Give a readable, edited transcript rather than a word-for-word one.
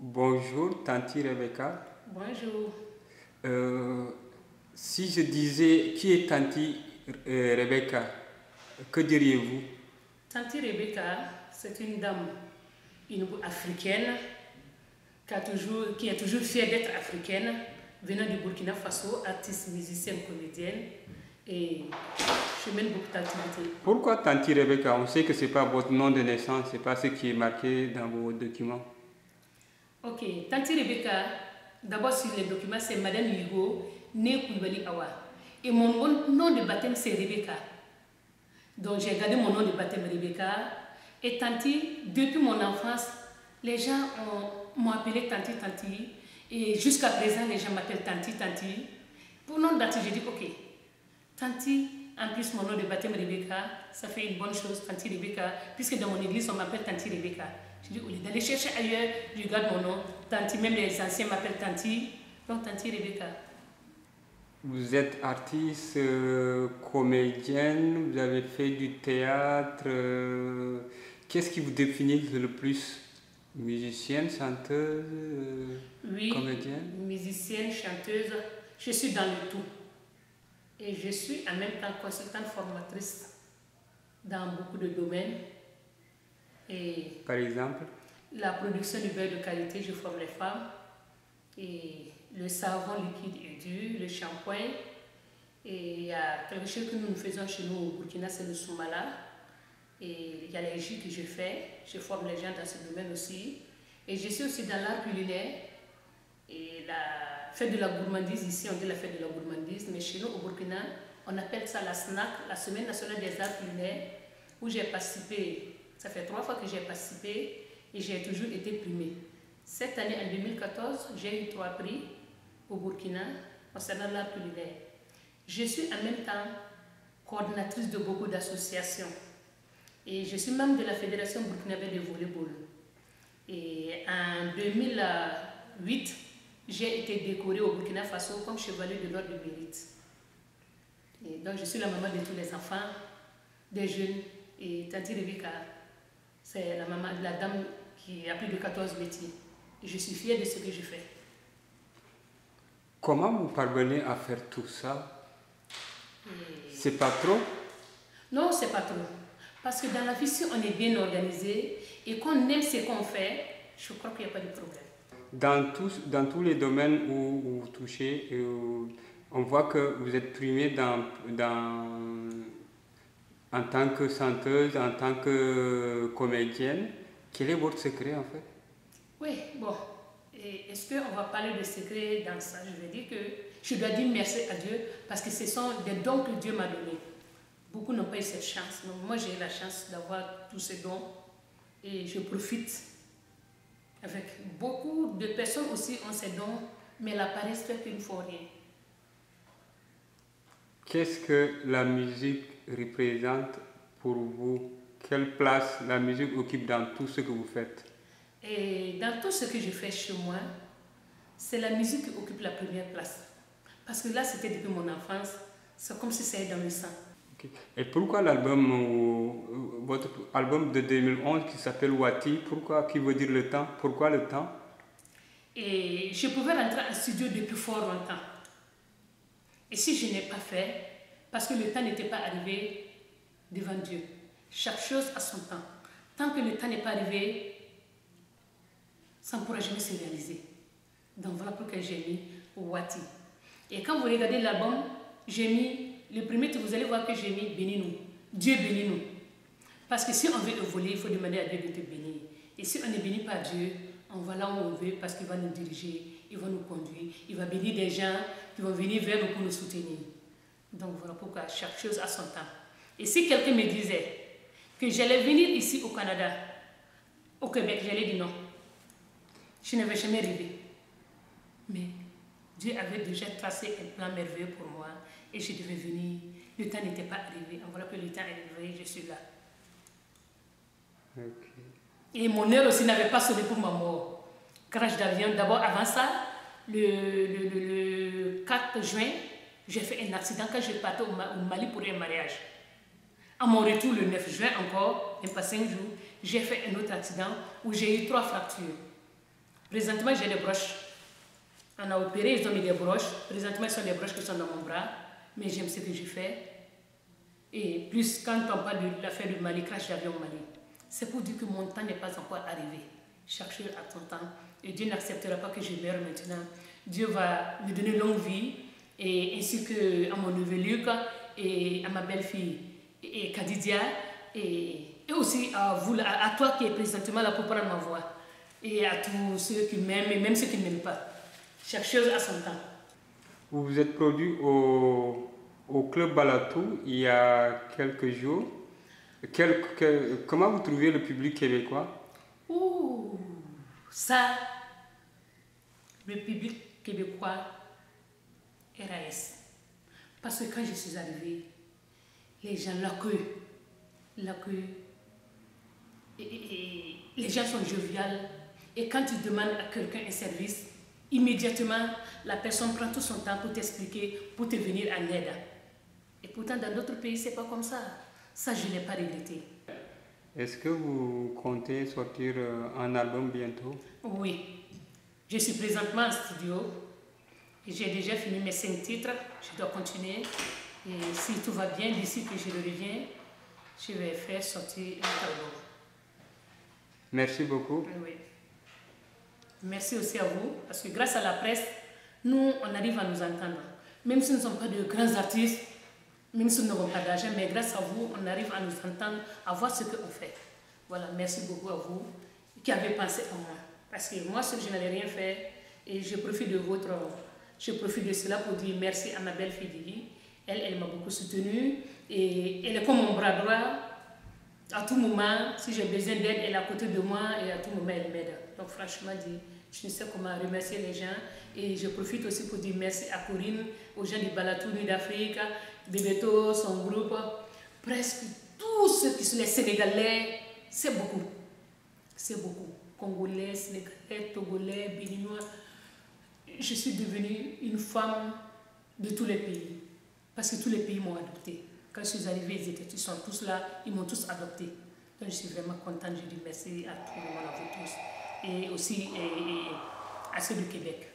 Bonjour, Tanti Rebecca. Bonjour. Euh, Si je disais qui est Tanti Rebecca, que diriez-vous? Tanti Rebecca, c'est une dame, une africaine, qui est toujours fière d'être africaine, venant du Burkina Faso, artiste, musicienne, comédienne, et je mène beaucoup d'activités. Pourquoi Tanti Rebecca? On sait que ce n'est pas votre nom de naissance, ce n'est pas ce qui est marqué dans vos documents. Ok, Tanti Rebecca, d'abord sur les documents, c'est Madame Hugo, née Koulibaly Awa. Et mon nom de baptême, c'est Rebecca. Donc j'ai gardé mon nom de baptême Rebecca. Et Tanti, depuis mon enfance, les gens m'ont appelé Tanti Tanti. Et jusqu'à présent, les gens m'appellent Tanti Tanti. Pour nom d'artiste, j'ai dit ok. Tanti, en plus mon nom de baptême Rebecca, ça fait une bonne chose, Tanti Rebecca, puisque dans mon église, on m'appelle Tanti Rebecca. J'ai dit au lieu d'aller chercher ailleurs, je garde mon nom. Tanti, même les anciens m'appellent Tanti. Donc Tanti Rebecca. Vous êtes artiste, comédienne, vous avez fait du théâtre. Qu'est-ce qui vous définit le plus? Musicienne, chanteuse, Oui, comédienne? musicienne, chanteuse, je suis dans le tout. Et je suis en même temps consultante formatrice dans beaucoup de domaines. Et Par exemple? la production du beurre de qualité, je forme les femmes. Et le savon liquide et dur, le shampoing. Et il y a quelque chose que nous faisons chez nous au Burkina, c'est le soumala. Et il y a les jus que je fais. Je forme les gens dans ce domaine aussi. Et je suis aussi dans l'art culinaire. Et la fête de la gourmandise, ici on dit la fête de la gourmandise, mais chez nous au Burkina, on appelle ça la SNAC, la Semaine nationale des arts culinaires, où j'ai participé. Ça fait 3 fois que j'ai participé et j'ai toujours été primée. Cette année, en 2014, j'ai eu 3 prix au Burkina concernant l'art culinaire. Je suis en même temps coordinatrice de beaucoup d'associations. Et je suis membre de la Fédération burkinabé de volleyball. Et en 2008, j'ai été décorée au Burkina Faso comme chevalier de l'ordre du mérite. Et donc je suis la maman de tous les enfants, des jeunes. Et Tanti Rebecca, c'est la maman de la dame qui a plus de 14 métiers. Et je suis fière de ce que je fais. Comment vous parvenez à faire tout ça? C'est pas trop? Non, c'est pas trop. Parce que dans la vie, si on est bien organisé et qu'on aime ce qu'on fait, je crois qu'il n'y a pas de problème. Dans tous les domaines où vous touchez, on voit que vous êtes primée en tant que chanteuse, en tant que comédienne. Quel est votre secret en fait? Oui, bon. Est-ce qu'on va parler de secret dans ça? Je vais dire que je dois dire merci à Dieu parce que ce sont des dons que Dieu m'a donnés. Beaucoup n'ont pas eu cette chance. Donc moi, j'ai eu la chance d'avoir tous ces dons et je profite. Avec beaucoup de personnes aussi ont ces dons, mais la paresse fait qu'ils ne font rien. Qu'est-ce que la musique représente pour vous? Quelle place la musique occupe dans tout ce que vous faites? Et dans tout ce que je fais chez moi, c'est la musique qui occupe la première place. Parce que là, c'était depuis mon enfance, c'est comme si c'était dans le sang. Okay. Et pourquoi votre album de 2011 qui s'appelle Wati, qui veut dire le temps? Pourquoi le temps? Et je pouvais rentrer en studio depuis fort longtemps. Et si je n'ai pas fait, parce que le temps n'était pas arrivé devant Dieu. Chaque chose a son temps. Tant que le temps n'est pas arrivé, ça ne pourra jamais se réaliser. Donc voilà pourquoi j'ai mis Wati. Et quand vous regardez l'album, j'ai mis, le premier que vous allez voir que j'ai mis bénis-nous. Dieu bénis-nous. Parce que si on veut évoluer, il faut demander à Dieu de te bénir. Et si on est béni par Dieu, on va là où on veut parce qu'il va nous diriger, il va nous conduire, il va bénir des gens qui vont venir vers nous pour nous soutenir. Donc voilà pourquoi chaque chose a son temps. Et si quelqu'un me disait que j'allais venir ici au Canada, au Québec, j'allais dire non. Je n'avais jamais rêvé. Mais Dieu avait déjà tracé un plan merveilleux pour moi et je devais venir. Le temps n'était pas arrivé. En voilà que le temps est arrivé, je suis là. Okay. Et mon heure aussi n'avait pas sonné pour ma mort. Crash d'avion, d'abord avant ça, le 4 juin, j'ai fait un accident quand je partais au Mali pour un mariage. À mon retour le 9 juin encore, même pas 5 jours, j'ai fait un autre accident où j'ai eu 3 fractures. Présentement, j'ai des broches. On a opéré, ils ont mis des broches. Présentement, ce sont des broches qui sont dans mon bras. Mais j'aime ce que je fais. Et plus quand on parle de l'affaire du Mali, crash d'avion au Mali, c'est pour dire que mon temps n'est pas encore arrivé. Chaque chose a son temps. Et Dieu n'acceptera pas que je meure maintenant. Dieu va me donner longue vie, et ainsi qu'à mon neveu Luc et à ma belle-fille et Kadidia, et aussi à vous, à toi qui es présentement là pour prendre ma voix, et à tous ceux qui m'aiment et même ceux qui ne m'aiment pas. Chaque chose a son temps. Vous vous êtes produit au Club Balatou il y a quelques jours. Comment vous trouvez le public québécois? Ouh, ça, le public québécois, RAS. Parce que quand je suis arrivée, les gens l'accueillent. Et les gens sont joviales. Et quand tu demandes à quelqu'un un service, immédiatement, la personne prend tout son temps pour t'expliquer, pour te venir en aide. Et pourtant, dans d'autres pays, c'est pas comme ça. Ça, je n'ai pas regretté. Est-ce que vous comptez sortir un album bientôt? Oui. Je suis présentement en studio. J'ai déjà fini mes 5 titres. Je dois continuer. Et si tout va bien, d'ici que je reviens, je vais faire sortir un album. Merci beaucoup. Oui. Merci aussi à vous, parce que grâce à la presse, nous, on arrive à nous entendre. Même si nous ne sommes pas de grands artistes, même si nous n'avons pas d'argent, mais grâce à vous, on arrive à nous entendre, à voir ce qu'on fait. Voilà, merci beaucoup à vous qui avez pensé à moi. Parce que moi, je n'avais rien fait, et je profite de cela pour dire merci à ma belle-fille Didi. Elle m'a beaucoup soutenue, et elle est comme mon bras droit. À tout moment, si j'ai besoin d'aide, elle est à côté de moi, et à tout moment, elle m'aide. Donc franchement, je ne sais comment remercier les gens. Et je profite aussi pour dire merci à Corinne, aux gens du Balatou, Nuit d'Afrique, Bebeto, son groupe. Presque tous ceux qui sont les Sénégalais, c'est beaucoup. C'est beaucoup. Congolais, Sénégalais, Togolais, Béninois. Je suis devenue une femme de tous les pays. Parce que tous les pays m'ont adoptée. Quand je suis arrivée, ils sont tous là, ils m'ont tous adoptée. Donc je suis vraiment contente, je dis merci à tout le monde, à vous tous. Et aussi à ceux du Québec.